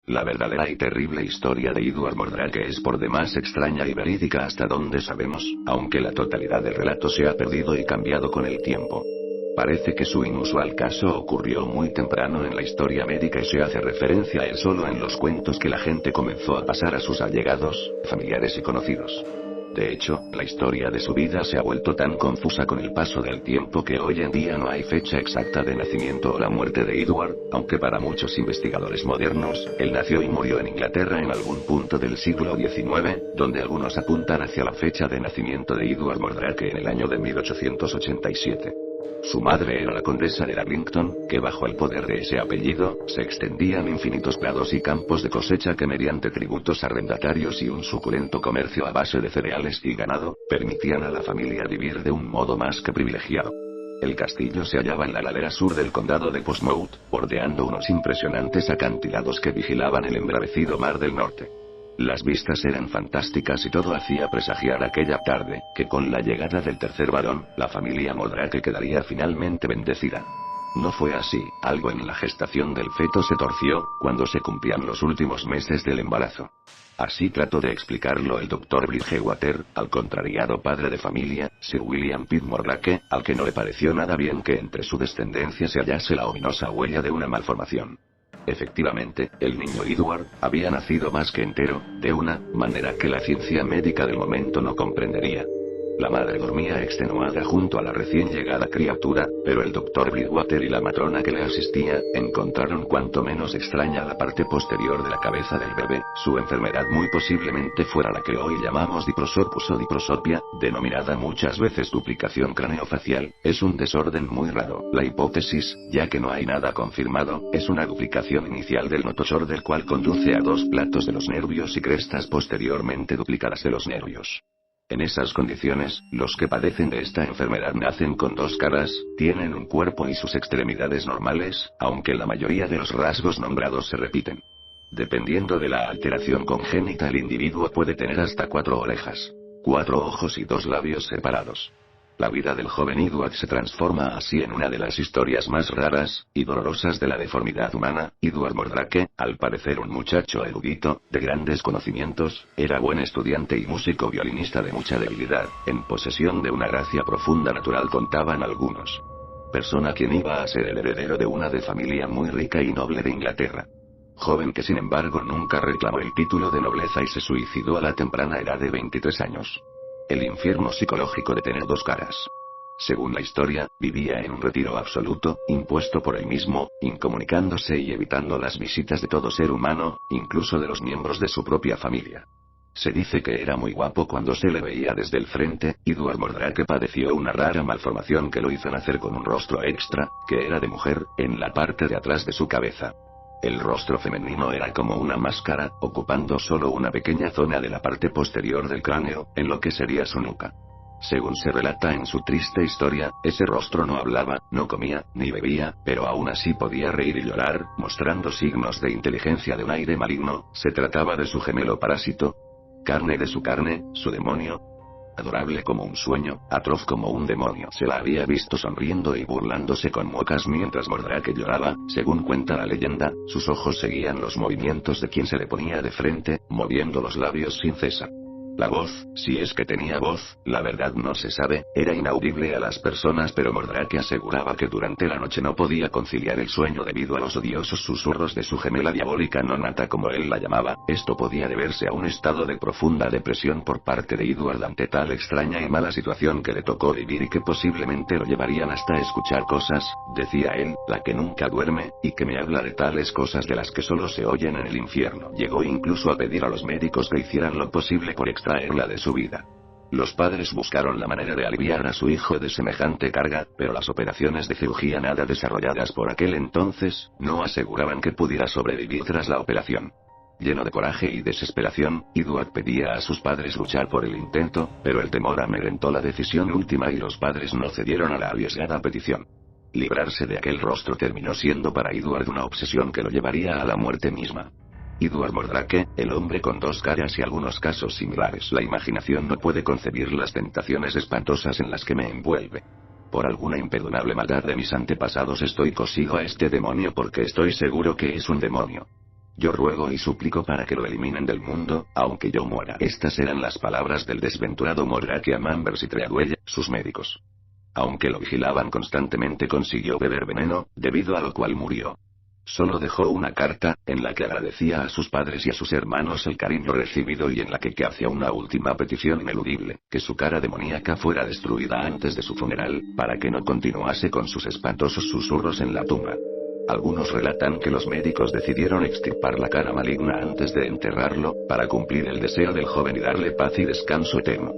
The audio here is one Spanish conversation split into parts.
La verdadera y terrible historia de Edward Mordrake es por demás extraña y verídica hasta donde sabemos, aunque la totalidad del relato se ha perdido y cambiado con el tiempo. Parece que su inusual caso ocurrió muy temprano en la historia médica y se hace referencia a él solo en los cuentos que la gente comenzó a pasar a sus allegados, familiares y conocidos. De hecho, la historia de su vida se ha vuelto tan confusa con el paso del tiempo que hoy en día no hay fecha exacta de nacimiento o la muerte de Edward, aunque para muchos investigadores modernos, él nació y murió en Inglaterra en algún punto del siglo XIX, donde algunos apuntan hacia la fecha de nacimiento de Edward Mordrake en el año de 1887. Su madre era la condesa de Darlington, que bajo el poder de ese apellido, se extendían infinitos prados y campos de cosecha que mediante tributos arrendatarios y un suculento comercio a base de cereales y ganado, permitían a la familia vivir de un modo más que privilegiado. El castillo se hallaba en la ladera sur del condado de Portsmouth, bordeando unos impresionantes acantilados que vigilaban el embravecido mar del norte. Las vistas eran fantásticas y todo hacía presagiar aquella tarde, que con la llegada del tercer varón, la familia Mordrake quedaría finalmente bendecida. No fue así, algo en la gestación del feto se torció, cuando se cumplían los últimos meses del embarazo. Así trató de explicarlo el doctor Bridgewater, al contrariado padre de familia, Sir William Pitt Mordrake, al que no le pareció nada bien que entre su descendencia se hallase la ominosa huella de una malformación. Efectivamente, el niño Edward había nacido más que entero, de una manera que la ciencia médica del momento no comprendería. La madre dormía extenuada junto a la recién llegada criatura, pero el doctor Bridgewater y la matrona que le asistía, encontraron cuanto menos extraña la parte posterior de la cabeza del bebé. Su enfermedad muy posiblemente fuera la que hoy llamamos diprosopus o diprosopia, denominada muchas veces duplicación craneofacial, es un desorden muy raro. La hipótesis, ya que no hay nada confirmado, es una duplicación inicial del notochor del cual conduce a dos platos de los nervios y crestas posteriormente duplicadas de los nervios. En esas condiciones, los que padecen de esta enfermedad nacen con dos caras, tienen un cuerpo y sus extremidades normales, aunque la mayoría de los rasgos nombrados se repiten. Dependiendo de la alteración congénita, el individuo puede tener hasta 4 orejas, 4 ojos y 2 labios separados. La vida del joven Edward se transforma así en una de las historias más raras y dolorosas de la deformidad humana. Edward Mordrake, al parecer un muchacho erudito, de grandes conocimientos, era buen estudiante y músico violinista de mucha debilidad, en posesión de una gracia profunda natural contaban algunos. Persona quien iba a ser el heredero de una de familia muy rica y noble de Inglaterra. Joven que sin embargo nunca reclamó el título de nobleza y se suicidó a la temprana edad de 23 años. El infierno psicológico de tener dos caras. Según la historia, vivía en un retiro absoluto, impuesto por él mismo, incomunicándose y evitando las visitas de todo ser humano, incluso de los miembros de su propia familia. Se dice que era muy guapo cuando se le veía desde el frente. Edward Mordrake padeció una rara malformación que lo hizo nacer con un rostro extra, que era de mujer, en la parte de atrás de su cabeza. El rostro femenino era como una máscara, ocupando solo una pequeña zona de la parte posterior del cráneo, en lo que sería su nuca. Según se relata en su triste historia, ese rostro no hablaba, no comía, ni bebía, pero aún así podía reír y llorar, mostrando signos de inteligencia de un aire maligno. Se trataba de su gemelo parásito, carne de su carne, su demonio. Adorable como un sueño, atroz como un demonio. Se la había visto sonriendo y burlándose con muecas mientras Mordrake lloraba. Según cuenta la leyenda, sus ojos seguían los movimientos de quien se le ponía de frente, moviendo los labios sin cesar. La voz, si es que tenía voz, la verdad no se sabe, era inaudible a las personas, pero Mordrake aseguraba que durante la noche no podía conciliar el sueño debido a los odiosos susurros de su gemela diabólica nonata como él la llamaba. Esto podía deberse a un estado de profunda depresión por parte de Edward ante tal extraña y mala situación que le tocó vivir y que posiblemente lo llevarían hasta escuchar cosas, decía él, la que nunca duerme, y que me habla de tales cosas de las que solo se oyen en el infierno. Llegó incluso a pedir a los médicos que hicieran lo posible por extraerla de su vida. Los padres buscaron la manera de aliviar a su hijo de semejante carga, pero las operaciones de cirugía nada desarrolladas por aquel entonces, no aseguraban que pudiera sobrevivir tras la operación. Lleno de coraje y desesperación, Edward pedía a sus padres luchar por el intento, pero el temor amedrentó la decisión última y los padres no cedieron a la arriesgada petición. Librarse de aquel rostro terminó siendo para Edward una obsesión que lo llevaría a la muerte misma. Edward Mordrake, el hombre con dos caras y algunos casos similares. La imaginación no puede concebir las tentaciones espantosas en las que me envuelve. Por alguna imperdonable maldad de mis antepasados estoy cosido a este demonio porque estoy seguro que es un demonio. Yo ruego y suplico para que lo eliminen del mundo, aunque yo muera. Estas eran las palabras del desventurado Mordrake a Manvers y Treadwell, sus médicos. Aunque lo vigilaban constantemente, consiguió beber veneno, debido a lo cual murió. Solo dejó una carta, en la que agradecía a sus padres y a sus hermanos el cariño recibido y en la que hacía una última petición ineludible, que su cara demoníaca fuera destruida antes de su funeral, para que no continuase con sus espantosos susurros en la tumba. Algunos relatan que los médicos decidieron extirpar la cara maligna antes de enterrarlo, para cumplir el deseo del joven y darle paz y descanso eterno.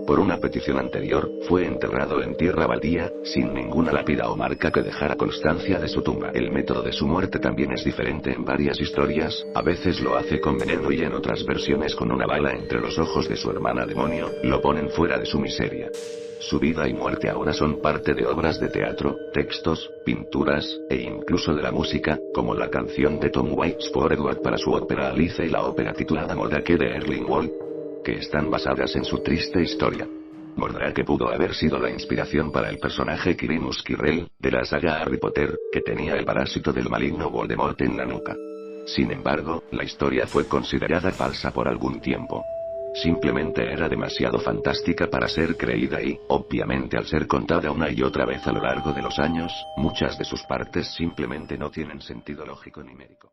Por una petición anterior, fue enterrado en tierra baldía, sin ninguna lápida o marca que dejara constancia de su tumba. El método de su muerte también es diferente en varias historias, a veces lo hace con veneno y en otras versiones con una bala entre los ojos de su hermana demonio, lo ponen fuera de su miseria. Su vida y muerte ahora son parte de obras de teatro, textos, pinturas, e incluso de la música, como la canción de Tom Waits for Edward para su ópera Alice y la ópera titulada Mordrake de Erling Wall, que están basadas en su triste historia. Mordrake pudo haber sido la inspiración para el personaje Quirinius Quirrell, de la saga Harry Potter, que tenía el parásito del maligno Voldemort en la nuca. Sin embargo, la historia fue considerada falsa por algún tiempo. Simplemente era demasiado fantástica para ser creída y, obviamente al ser contada una y otra vez a lo largo de los años, muchas de sus partes simplemente no tienen sentido lógico ni médico.